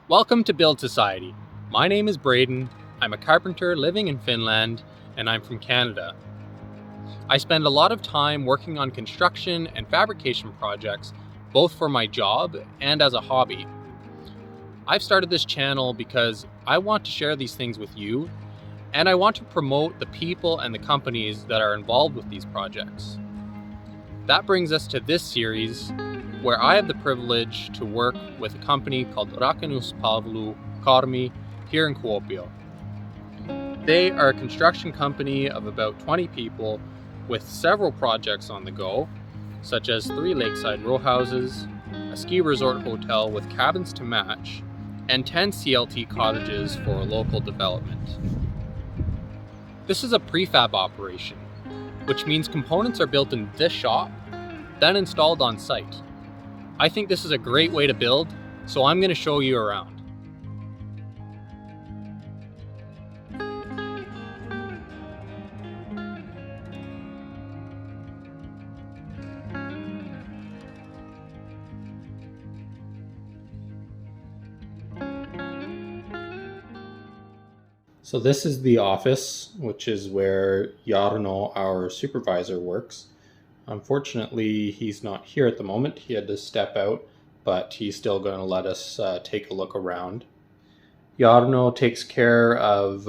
Welcome to Build Society. My name is Brayden. I'm a carpenter living in Finland, and I'm from Canada. I spend a lot of time working on construction and fabrication projects, both for my job and as a hobby. I've started this channel because I want to share these things with you, and I want to promote the people and the companies that are involved with these projects. That brings us to this series, where I have the privilege to work with a company called RP-Karmi here in Kuopio. They are a construction company of about 20 people with several projects on the go, such as 3 lakeside row houses, a ski resort hotel with cabins to match, and 10 CLT cottages for a local development. This is a prefab operation, which means components are built in this shop, then installed on site. I think this is a great way to build, so I'm going to show you around. So this is the office, which is where Jarno, our supervisor, works. Unfortunately, he's not here at the moment. He had to step out, but he's still going to let us take a look around. Jarno takes care of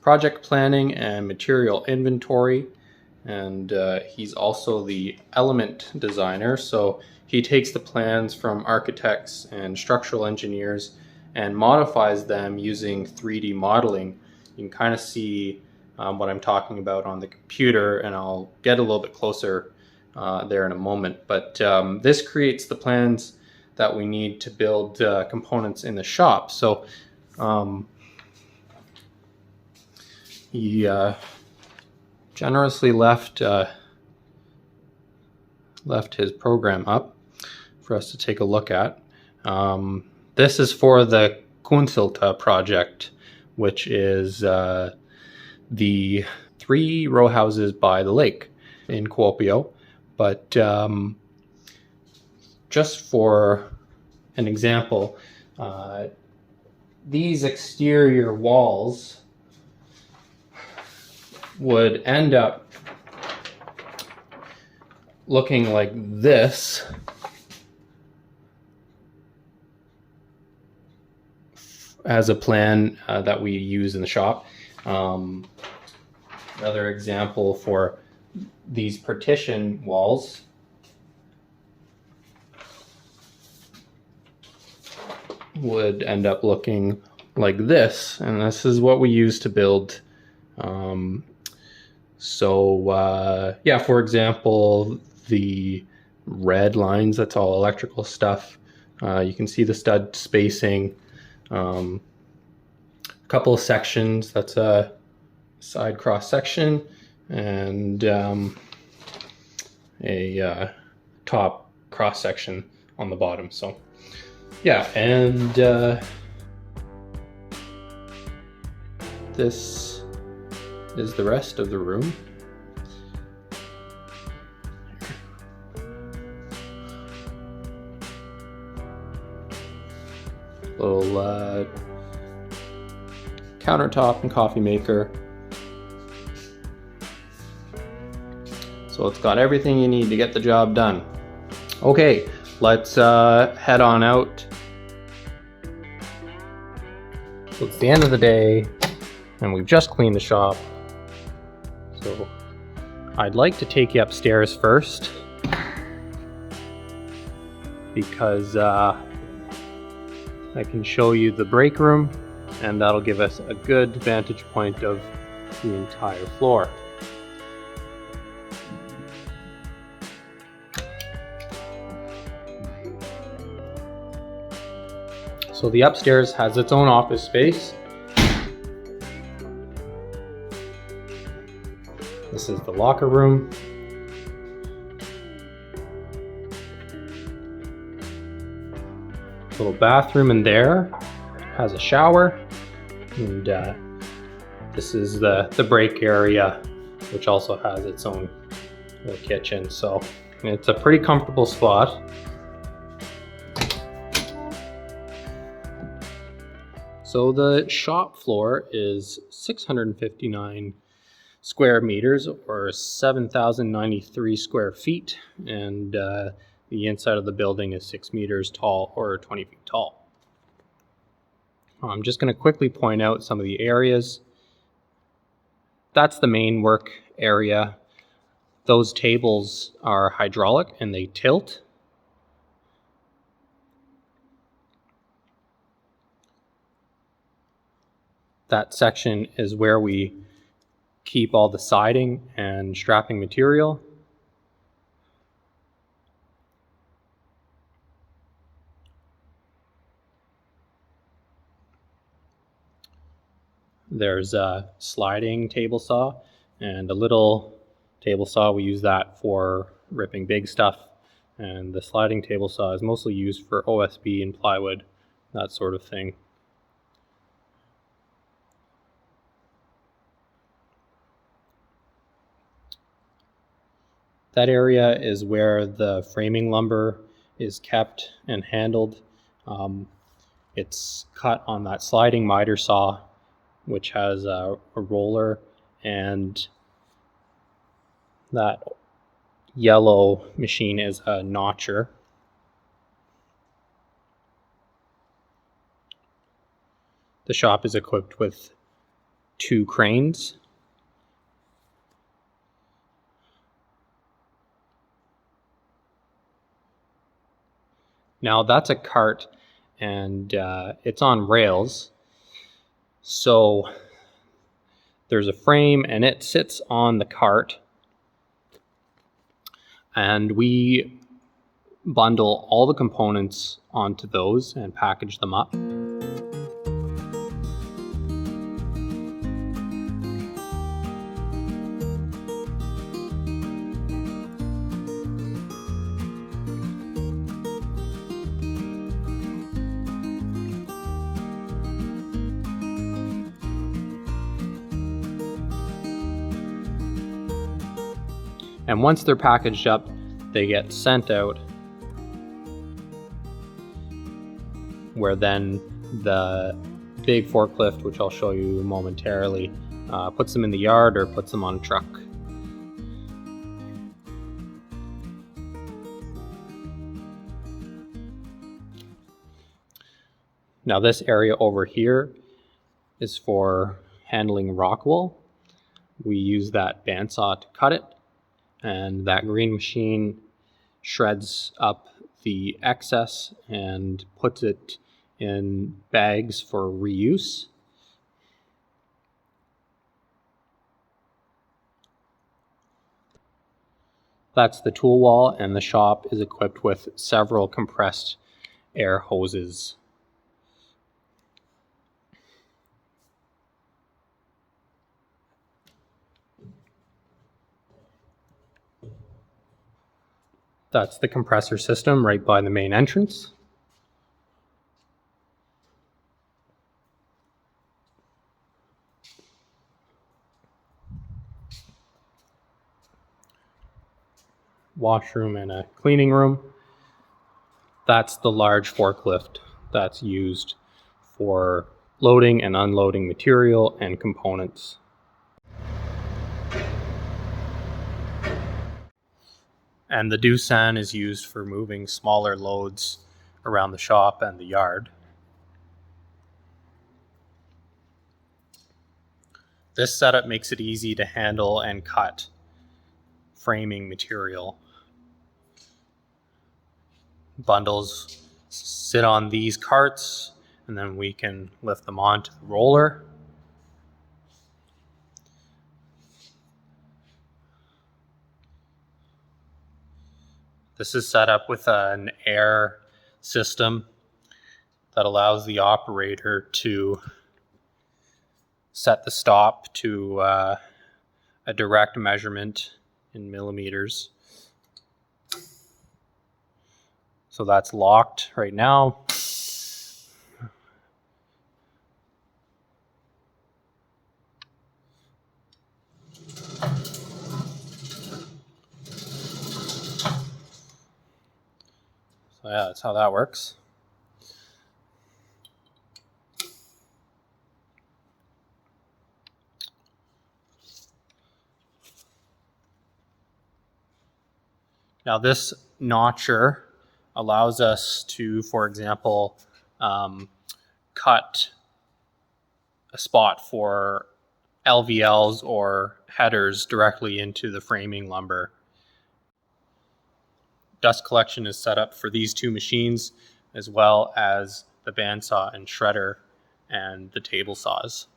project planning and material inventory, and he's also the element designer. So he takes the plans from architects and structural engineers and modifies them using 3D modeling. You can kind of see what I'm talking about on the computer, and I'll get a little bit closer there in a moment. But this creates the plans that we need to build components in the shop. So he generously left his program up for us to take a look at. This is for the Kunsilta project, which is the 3 row houses by the lake in Kuopio. But just for an example, these exterior walls would end up looking like this as a plan that we use in the shop. Another example for these partition walls would end up looking like this, and this is what we use to build. Yeah, for example, the red lines, that's all electrical stuff. You can see the stud spacing. A couple of sections, that's a side cross section, and a top cross section on the bottom. So yeah, and this is the rest of the room. Little countertop and coffee maker. So it's got everything you need to get the job done. Okay, let's head on out. So it's the end of the day, and we've just cleaned the shop. So I'd like to take you upstairs first, because I can show you the break room, and that'll give us a good vantage point of the entire floor. So the upstairs has its own office space. This is the locker room. Little bathroom in there, has a shower, and this is the break area, which also has its own little kitchen. So it's a pretty comfortable spot. So the shop floor is 659 square meters or 7,093 square feet, and the inside of the building is 6 meters tall or 20 feet tall. I'm just going to quickly point out some of the areas. That's the main work area. Those tables are hydraulic and they tilt. That section is where we keep all the siding and strapping material. There's a sliding table saw and a little table saw. We use that for ripping big stuff. And the sliding table saw is mostly used for OSB and plywood, that sort of thing. That area is where the framing lumber is kept and handled. It's cut on that sliding miter saw, which has a roller, and that yellow machine is a notcher. The shop is equipped with 2 cranes. Now that's a cart, and it's on rails. So there's a frame and it sits on the cart, and we bundle all the components onto those and package them up. And once they're packaged up, they get sent out, where then the big forklift, which I'll show you momentarily, puts them in the yard or puts them on a truck. Now this area over here is for handling rock wool. We use that bandsaw to cut it, and that green machine shreds up the excess and puts it in bags for reuse. That's the tool wall, and the shop is equipped with several compressed air hoses. That's the compressor system right by the main entrance. Washroom and a cleaning room. That's the large forklift that's used for loading and unloading material and components. And the Doosan is used for moving smaller loads around the shop and the yard. This setup makes it easy to handle and cut framing material. Bundles sit on these carts, and then we can lift them onto the roller. This is set up with an air system that allows the operator to set the stop to a direct measurement in millimeters. So that's locked right now. So yeah, that's how that works. Now this notcher allows us to, for example, cut a spot for LVLs or headers directly into the framing lumber. Dust collection is set up for these two machines, as well as the bandsaw and shredder and the table saws.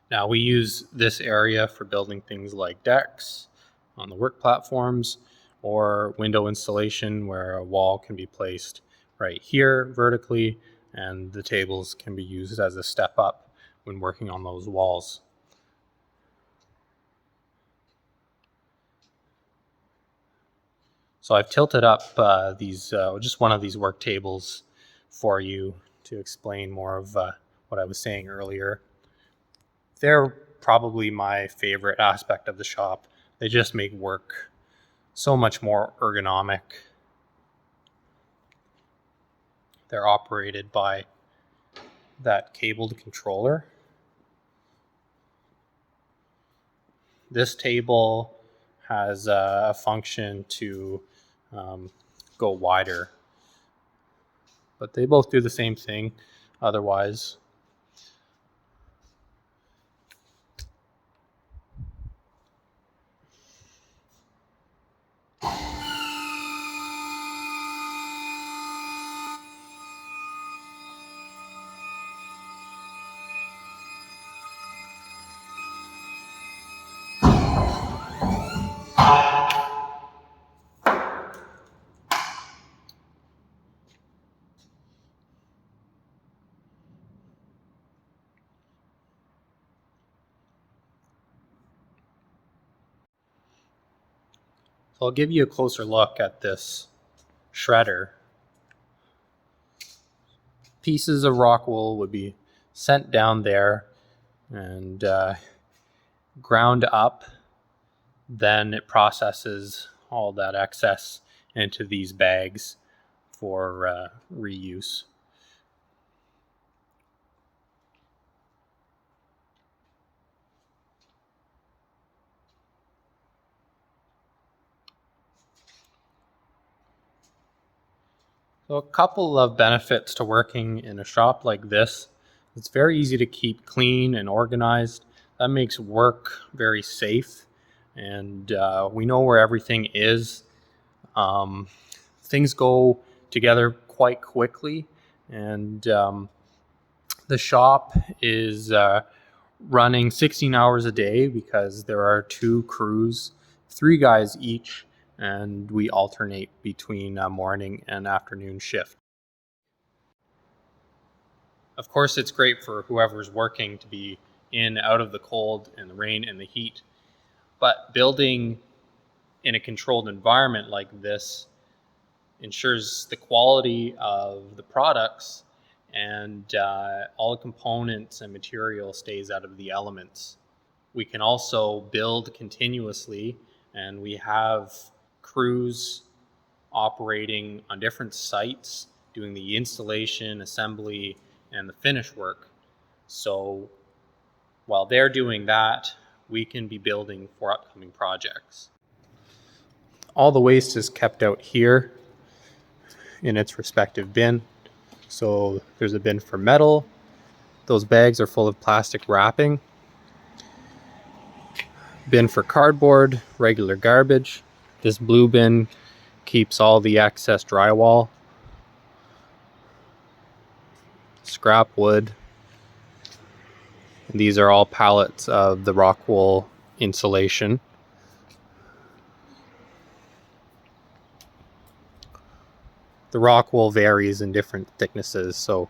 Now we use this area for building things like decks on the work platforms or window installation where a wall can be placed right here vertically and the tables can be used as a step up when working on those walls. So I've tilted up just one of these work tables for you to explain more of what I was saying earlier. They're probably my favorite aspect of the shop. They just make work so much more ergonomic. They're operated by that cabled controller. This table has a function to go wider, but they both do the same thing otherwise. So I'll give you a closer look at this shredder. Pieces of rock wool would be sent down there and ground up. Then it processes all that excess into these bags for reuse. So a couple of benefits to working in a shop like this. It's very easy to keep clean and organized. That makes work very safe, and we know where everything is. Things go together quite quickly, and the shop is running 16 hours a day because there are 2 crews, 3 guys each, and we alternate between morning and afternoon shift. Of course, it's great for whoever's working to be in, out of the cold and the rain and the heat, but building in a controlled environment like this ensures the quality of the products and all the components and material stays out of the elements. We can also build continuously, and we have crews operating on different sites doing the installation, assembly, and the finish work. So while they're doing that, we can be building for upcoming projects. All the waste is kept out here in its respective bin. So there's a bin for metal. Those bags are full of plastic wrapping. Bin for cardboard, regular garbage. This blue bin keeps all the excess drywall. Scrap wood. And these are all pallets of the rock wool insulation. The rock wool varies in different thicknesses, so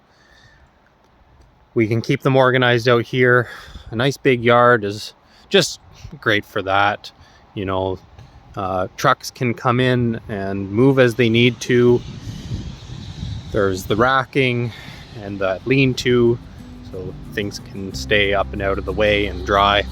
we can keep them organized out here. A nice big yard is just great for that. You know, trucks can come in and move as they need to. There's the racking and the lean-to, so things can stay up and out of the way and dry.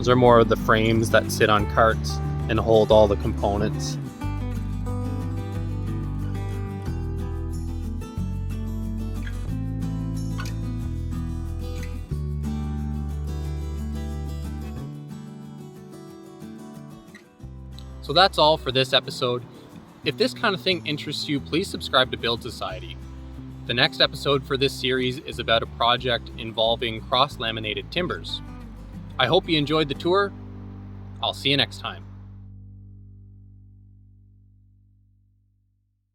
Those are more of the frames that sit on carts and hold all the components. So that's all for this episode. If this kind of thing interests you, please subscribe to Build Society. The next episode for this series is about a project involving cross-laminated timbers. I hope you enjoyed the tour. I'll see you next time.